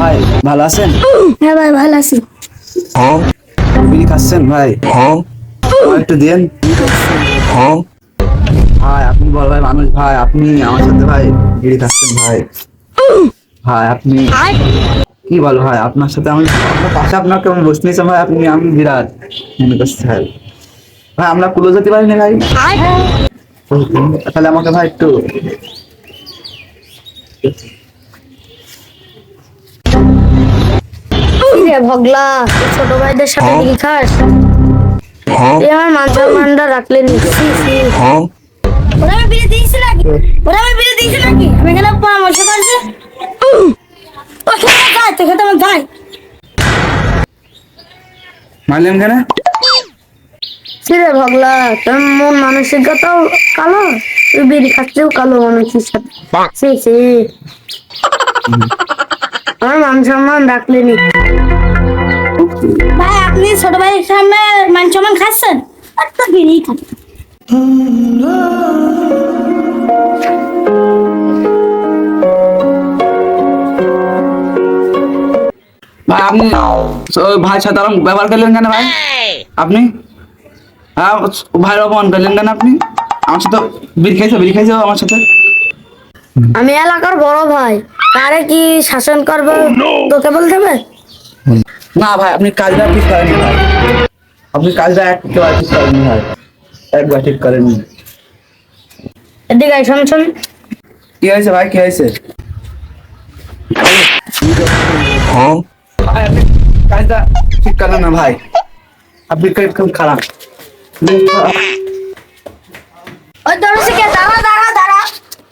ভাই ভালো আছেন? হ্যাঁ ভাই ভালো আছি। বিড়ি খাচ্ছেন ভাই? আমার একটু দেন ভাই। আপনি বড় ভাই মানুষ ভাই, আপনি আমার সাথে ভাই বিড়ি খাচ্ছেন ভাই। ভাই আপনি কি বল ভাই, আপনার সাথে আমি আপনার পাশে আপনার কেমন বসতে নিয়েছে ভাই, আপনি আমি বিরাট মনে করছি ভাই। ভাই আমরা কুলো যেতে পারি না ভাই? তাহলে আমাকে ভাই একটু রে ভগলা, তুই ছোট ভাইদের সাথে কি খাস? তুই আমার মান সম্মানটা রাখলে নি। ওরা আমি বিয়ে দিয়েছি নাকি? আমি এখানে পরামর্শ করছি। ও খেতে যায়, তো খেতে আমার যায়। মারলেন কেন? রে ভগলা, তোর মন মানসিকতাও কালো, তুই বিড়ি খাচ্ছেও কালো মানুষের সাথে। সে সে আমার মান সম্মান রাখলে নি। ভাই আপনি ছোট ভাইয়ের সামনে মান সম্মান খাচ্ছেন আর তো বিড়ি খাচ্ছেন। ভাই আপনি ওই ভাই সাথে আরম ব্যবহার করলেন কেন ভাই? আপনি হ্যাঁ ভাইয়ের অপমান করলেন কেন আপনি? আমার সাথে বিড়ি খাইছে আমার সাথে। আমি এলাকার বড় ভাই, কারে কি শাসন করবে তোকে বলতে হবে? না ভাই আপনি কাজটা ঠিক করেননি ভাই, আপনি কাজটা একবার ঠিক করেননি ভাই, একবার ঠিক করেননি। এদিকে আয়, শোন শোন। কি হয়েছে ভাই, কি হয়েছে? ভাই আপনি কাজটা ঠিক করলেন না ভাই, আপনি খুব খারাপ। ওই দরজা কে দাঁড়া দাঁড়া দাঁড়া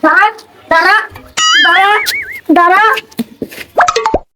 দাঁড়া দাঁড়া দাঁড়া দাঁড়া